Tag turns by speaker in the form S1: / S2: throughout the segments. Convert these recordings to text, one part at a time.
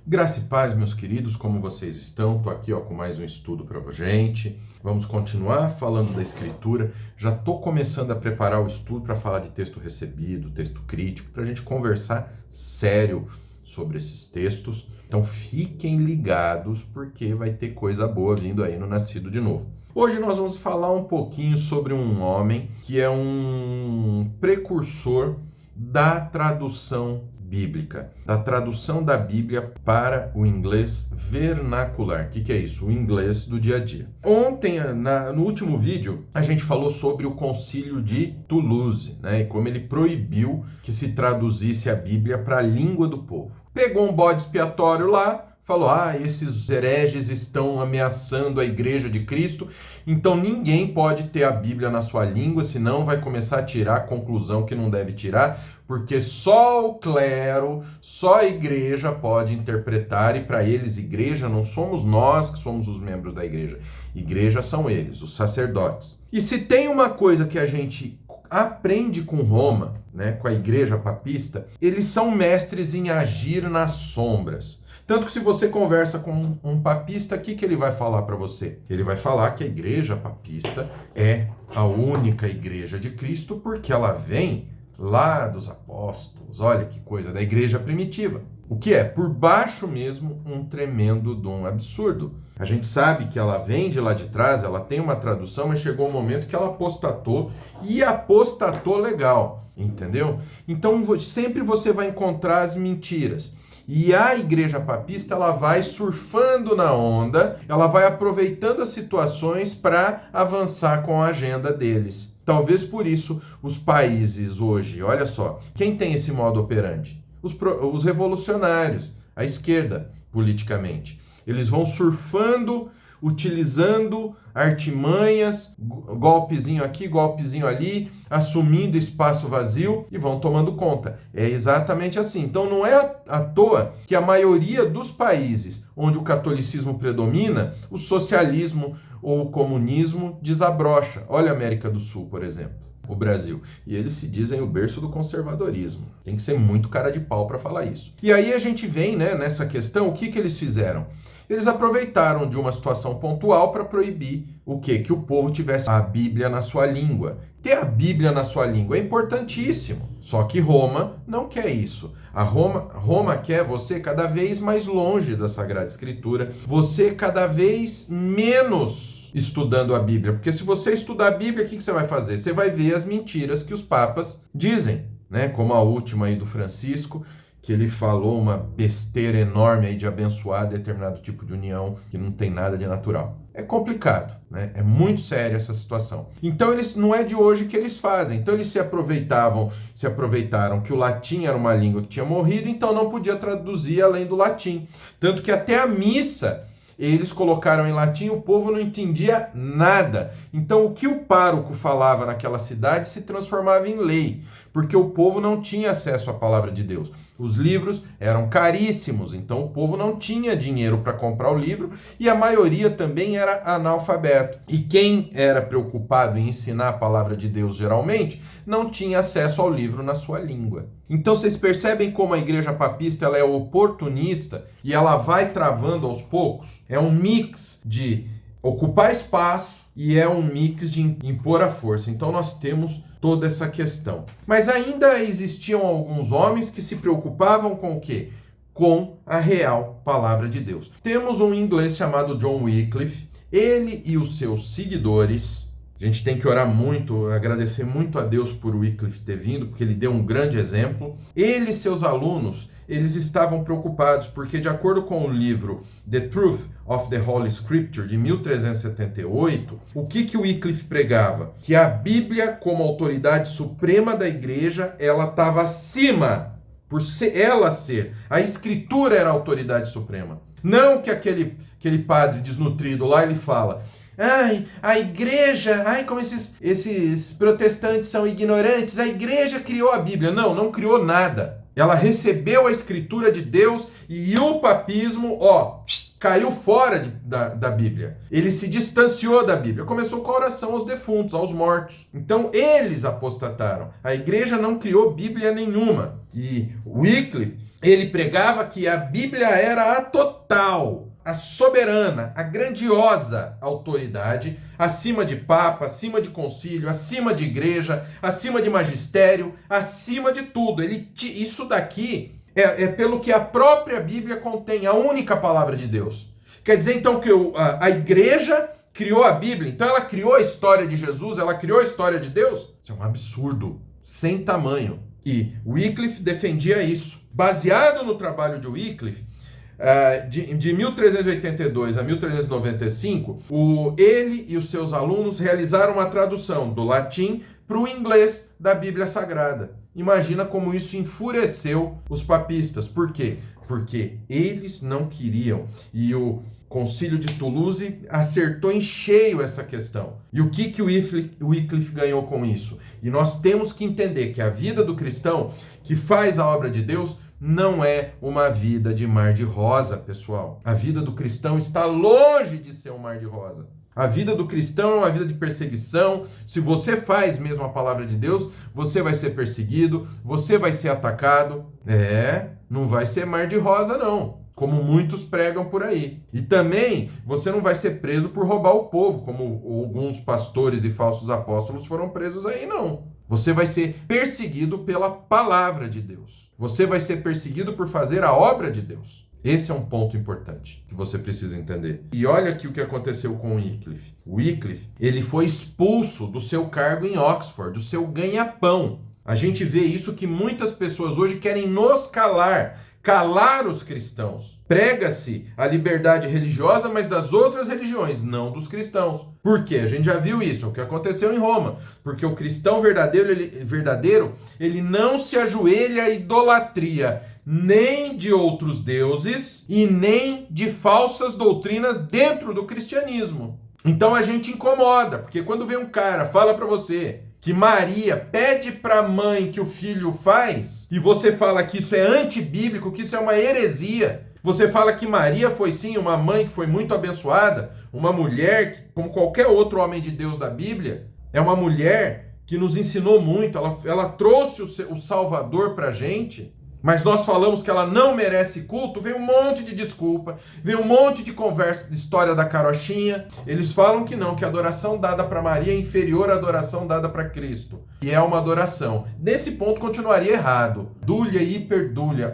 S1: Graça e paz, meus queridos, como vocês estão? Estou aqui com mais um estudo para a gente. Vamos continuar falando da Escritura. Já estou começando a preparar o estudo para falar de texto recebido, texto crítico, para a gente conversar sério sobre esses textos. Então fiquem ligados, porque vai ter coisa boa vindo aí no Nascido de Novo. Hoje nós vamos falar um pouquinho sobre um homem que é um precursor da tradução bíblica, da tradução da Bíblia para o inglês vernacular. O que é isso? O inglês do dia a dia. Ontem, no último vídeo, a gente falou sobre o Concílio de Toulouse, né? E como ele proibiu que se traduzisse a Bíblia para a língua do povo. Pegou um bode expiatório lá, falou, esses hereges estão ameaçando a Igreja de Cristo, então ninguém pode ter a Bíblia na sua língua, senão vai começar a tirar a conclusão que não deve tirar, porque só o clero, só a igreja pode interpretar, e para eles, igreja não somos nós que somos os membros da igreja. Igreja são eles, os sacerdotes. E se tem uma coisa que a gente aprende com Roma, né, com a igreja papista, eles são mestres em agir nas sombras. Tanto que se você conversa com um papista, o que ele vai falar para você? Ele vai falar que a igreja papista é a única igreja de Cristo porque ela vem lá dos apóstolos, olha que coisa, da igreja primitiva. O que é, por baixo mesmo, um tremendo dom absurdo. A gente sabe que ela vem de lá de trás, ela tem uma tradução, mas chegou um momento que ela apostatou, e apostatou legal, entendeu? Então sempre você vai encontrar as mentiras. E a igreja papista, ela vai surfando na onda, ela vai aproveitando as situações para avançar com a agenda deles. Talvez por isso os países hoje, olha só, quem tem esse modo operandi? Os revolucionários, a esquerda, politicamente. Eles vão surfando, utilizando artimanhas, golpezinho aqui, golpezinho ali, assumindo espaço vazio e vão tomando conta. É exatamente assim. Então não é à toa que a maioria dos países onde o catolicismo predomina, o socialismo ou o comunismo desabrocha. Olha a América do Sul, por exemplo, o Brasil. E eles se dizem o berço do conservadorismo. Tem que ser muito cara de pau para falar isso. E aí a gente vem, né, nessa questão, o que eles fizeram? Eles aproveitaram de uma situação pontual para proibir o quê? Que o povo tivesse a Bíblia na sua língua. Ter a Bíblia na sua língua é importantíssimo. Só que Roma não quer isso. Roma quer você cada vez mais longe da Sagrada Escritura, você cada vez menos estudando a Bíblia. Porque se você estudar a Bíblia, o que você vai fazer? Você vai ver as mentiras que os papas dizem, né? Como a última aí do Francisco, que ele falou uma besteira enorme aí de abençoar determinado tipo de união que não tem nada de natural. É complicado, né? É muito séria essa situação. Então não é de hoje que eles fazem. Então eles se aproveitaram que o latim era uma língua que tinha morrido, então não podia traduzir além do latim. Tanto que até a missa eles colocaram em latim, o povo não entendia nada. Então o que o pároco falava naquela cidade se transformava em lei, porque o povo não tinha acesso à palavra de Deus. Os livros eram caríssimos, então o povo não tinha dinheiro para comprar o livro, e a maioria também era analfabeto. E quem era preocupado em ensinar a palavra de Deus geralmente, não tinha acesso ao livro na sua língua. Então vocês percebem como a igreja papista ela é oportunista e ela vai travando aos poucos? É um mix de ocupar espaço e é um mix de impor a força. Então nós temos toda essa questão. Mas ainda existiam alguns homens que se preocupavam com o quê? Com a real palavra de Deus. Temos um inglês chamado John Wycliffe. Ele e os seus seguidores, a gente tem que orar muito, agradecer muito a Deus por Wycliffe ter vindo, porque ele deu um grande exemplo. Ele e seus alunos, eles estavam preocupados, porque de acordo com o livro The Truth of the Holy Scripture, de 1378, o que Wycliffe pregava? Que a Bíblia, como autoridade suprema da igreja, ela estava acima, por ela ser. A Escritura era a autoridade suprema. Não que aquele padre desnutrido lá, ele fala... a igreja, como esses protestantes são ignorantes, a igreja criou a Bíblia. Não criou nada. Ela recebeu a escritura de Deus e o papismo, caiu fora da Bíblia. Ele se distanciou da Bíblia. Começou com a oração aos defuntos, aos mortos. Então eles apostataram. A igreja não criou Bíblia nenhuma. E Wycliffe, Ele pregava que a Bíblia era a total, a soberana, a grandiosa autoridade, acima de papa, acima de concílio, acima de igreja, acima de magistério, acima de tudo. Isso daqui é pelo que a própria Bíblia contém, a única palavra de Deus. Quer dizer, então, que a igreja criou a Bíblia, então ela criou a história de Jesus, ela criou a história de Deus? Isso é um absurdo, sem tamanho. E Wycliffe defendia isso. Baseado no trabalho de Wycliffe, de 1382 a 1395, ele e os seus alunos realizaram uma tradução do latim para o inglês da Bíblia Sagrada. Imagina como isso enfureceu os papistas. Por quê? Porque eles não queriam. E o Concílio de Toulouse acertou em cheio essa questão. E o que o Wycliffe ganhou com isso? E nós temos que entender que a vida do cristão que faz a obra de Deus não é uma vida de mar de rosa, pessoal. A vida do cristão está longe de ser um mar de rosa. A vida do cristão é uma vida de perseguição. Se você faz mesmo a palavra de Deus, você vai ser perseguido, você vai ser atacado. Não vai ser mar de rosa, não, como muitos pregam por aí. E também você não vai ser preso por roubar o povo, como alguns pastores e falsos apóstolos foram presos aí, não. Você vai ser perseguido pela palavra de Deus. Você vai ser perseguido por fazer a obra de Deus. Esse é um ponto importante que você precisa entender. E olha aqui o que aconteceu com o Wycliffe. O Wycliffe, ele foi expulso do seu cargo em Oxford, do seu ganha-pão. A gente vê isso que muitas pessoas hoje querem nos calar os cristãos. Prega-se a liberdade religiosa, mas das outras religiões, não dos cristãos. Por quê? A gente já viu isso, o que aconteceu em Roma. Porque o cristão verdadeiro, ele não se ajoelha à idolatria, nem de outros deuses e nem de falsas doutrinas dentro do cristianismo. Então a gente incomoda, porque quando vem um cara, fala para você que Maria pede para a mãe que o filho faz, e você fala que isso é antibíblico, que isso é uma heresia. Você fala que Maria foi sim uma mãe que foi muito abençoada, uma mulher que, como qualquer outro homem de Deus da Bíblia, é uma mulher que nos ensinou muito, ela trouxe o Salvador para a gente. Mas nós falamos que ela não merece culto, vem um monte de desculpa, vem um monte de conversa, de história da carochinha. Eles falam que não, que a adoração dada para Maria é inferior à adoração dada para Cristo. E é uma adoração. Nesse ponto continuaria errado. Dúlia e hiperdúlia,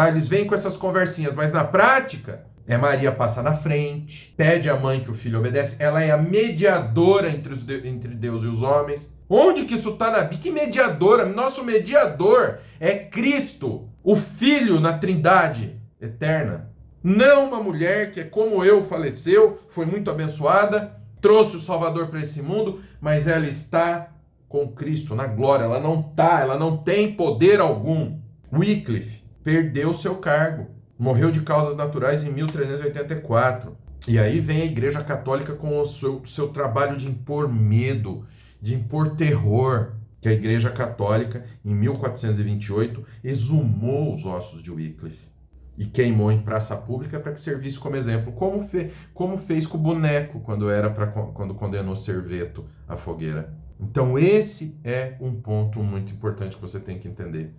S1: eles vêm com essas conversinhas, mas na prática, Maria passa na frente, pede à mãe que o filho obedece, ela é a mediadora entre Deus e os homens. Onde que isso está na Bíblia? Que mediadora? Nosso mediador é Cristo, o Filho na Trindade eterna. Não uma mulher que, como eu, faleceu, foi muito abençoada, trouxe o Salvador para esse mundo, mas ela está com Cristo na glória. Ela não tem poder algum. Wycliffe perdeu seu cargo, morreu de causas naturais em 1384. E aí vem a Igreja Católica com o seu trabalho de impor medo, de impor terror, que a Igreja Católica, em 1428, exumou os ossos de Wycliffe e queimou em praça pública para que servisse como exemplo, como fez com o boneco quando condenou Serveto à fogueira. Então esse é um ponto muito importante que você tem que entender.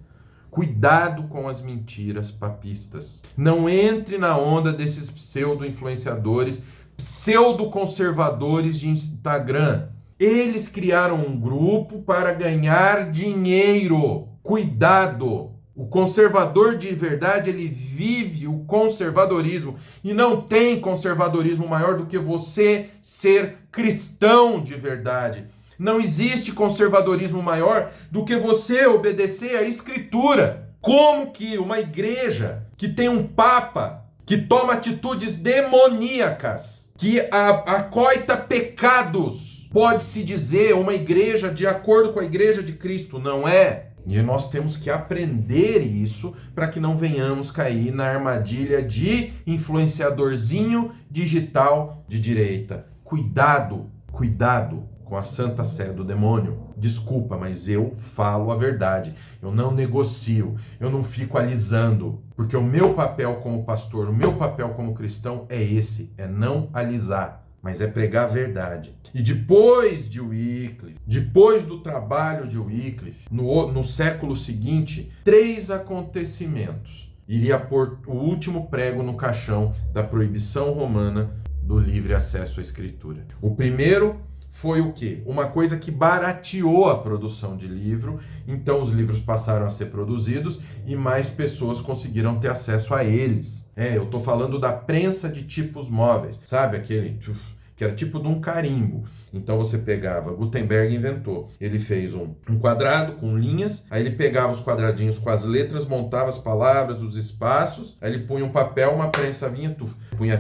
S1: Cuidado com as mentiras papistas. Não entre na onda desses pseudo-influenciadores, pseudo-conservadores de Instagram. Eles criaram um grupo para ganhar dinheiro. Cuidado! O conservador de verdade, ele vive o conservadorismo. E não tem conservadorismo maior do que você ser cristão de verdade. Não existe conservadorismo maior do que você obedecer à Escritura. Como que uma igreja que tem um papa que toma atitudes demoníacas, que acoita pecados, pode-se dizer uma igreja de acordo com a igreja de Cristo? Não é. E nós temos que aprender isso para que não venhamos cair na armadilha de influenciadorzinho digital de direita. Cuidado, cuidado com a santa sé do demônio. Desculpa, mas eu falo a verdade. Eu não negocio, eu não fico alisando, porque o meu papel como pastor, o meu papel como cristão é esse, é não alisar, mas é pregar a verdade. E depois de Wycliffe, depois do trabalho de Wycliffe, no século seguinte, 3 acontecimentos iria pôr o último prego no caixão da proibição romana do livre acesso à escritura. O primeiro foi o quê? Uma coisa que barateou a produção de livro, então os livros passaram a ser produzidos e mais pessoas conseguiram ter acesso a eles. Eu estou falando da prensa de tipos móveis, sabe? Aquele que era tipo de um carimbo. Então você pegava, Gutenberg inventou, ele fez um quadrado com linhas, aí ele pegava os quadradinhos com as letras, montava as palavras, os espaços, aí ele punha um papel, uma prensa vinha,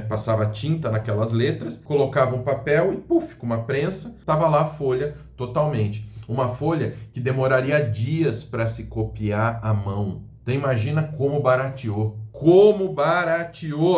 S1: passava tinta naquelas letras, colocava um papel e com uma prensa, tava lá a folha totalmente. Uma folha que demoraria dias para se copiar à mão. Então imagina como barateou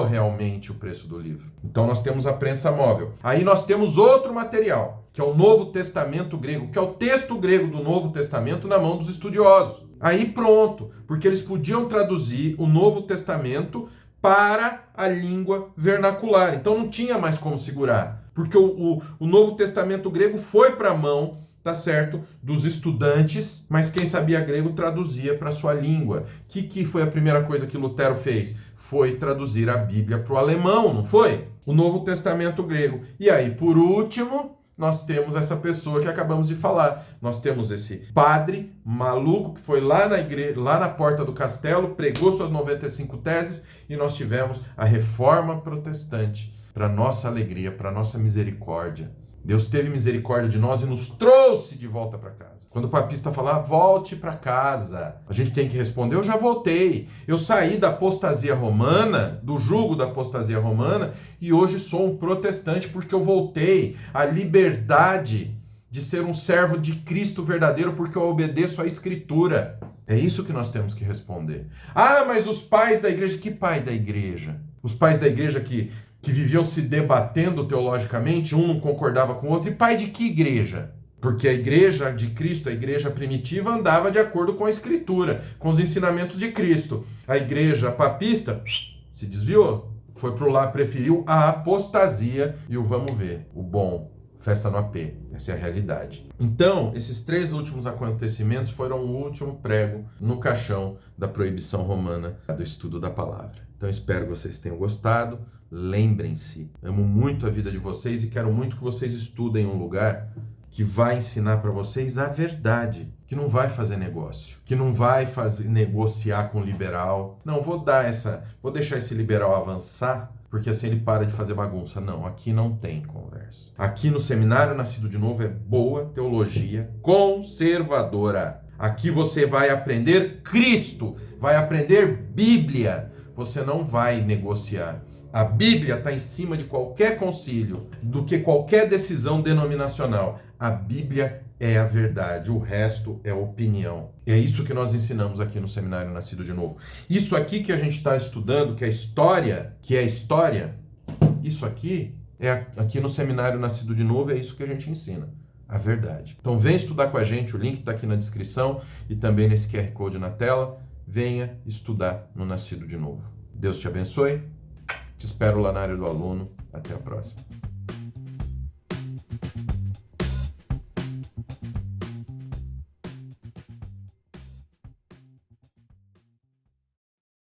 S1: realmente o preço do livro. Então nós temos a prensa móvel. Aí nós temos outro material, que é o Novo Testamento grego, que é o texto grego do Novo Testamento na mão dos estudiosos. Aí pronto, porque eles podiam traduzir o Novo Testamento para a língua vernacular. Então não tinha mais como segurar, porque o Novo Testamento grego foi para a mão, tá certo, dos estudantes, mas quem sabia grego traduzia para sua língua. Que foi a primeira coisa que Lutero fez? Foi traduzir a Bíblia para o alemão, não foi? O Novo Testamento grego. E aí, por último, nós temos essa pessoa que acabamos de falar. Nós temos esse padre maluco que foi lá na igreja, lá na porta do castelo, pregou suas 95 teses, e nós tivemos a Reforma Protestante, para nossa alegria, para nossa misericórdia. Deus teve misericórdia de nós e nos trouxe de volta para casa. Quando o papista falar, volte para casa, a gente tem que responder, eu já voltei. Eu saí da apostasia romana, do jugo da apostasia romana, e hoje sou um protestante porque eu voltei à liberdade de ser um servo de Cristo verdadeiro porque eu obedeço à Escritura. É isso que nós temos que responder. Ah, mas os pais da igreja, que pai da igreja? Os pais da igreja que viviam se debatendo teologicamente, um não concordava com o outro. E pai de que igreja? Porque a igreja de Cristo, a igreja primitiva, andava de acordo com a Escritura, com os ensinamentos de Cristo. A igreja papista se desviou, foi para o lado, preferiu a apostasia e o vamos ver, o bom, festa no AP. Essa é a realidade. Então, esses 3 últimos acontecimentos foram o último prego no caixão da proibição romana do estudo da palavra. Então, espero que vocês tenham gostado. Lembrem-se, amo muito a vida de vocês e quero muito que vocês estudem um lugar que vai ensinar para vocês a verdade, que não vai fazer negócio, que não vai negociar com o liberal. Não, vou deixar esse liberal avançar, porque assim ele para de fazer bagunça. Não, aqui não tem conversa. Aqui no Seminário Nascido de Novo é boa teologia conservadora. Aqui você vai aprender Cristo, vai aprender Bíblia. Você não vai negociar. A Bíblia está em cima de qualquer concílio, do que qualquer decisão denominacional. A Bíblia é a verdade, o resto é opinião. É isso que nós ensinamos aqui no Seminário Nascido de Novo. Isso aqui que a gente está estudando, que é história, isso aqui no Seminário Nascido de Novo, é isso que a gente ensina. A verdade. Então vem estudar com a gente, o link está aqui na descrição e também nesse QR Code na tela. Venha estudar no Nascido de Novo. Deus te abençoe. Te espero lá na área do aluno. Até a próxima.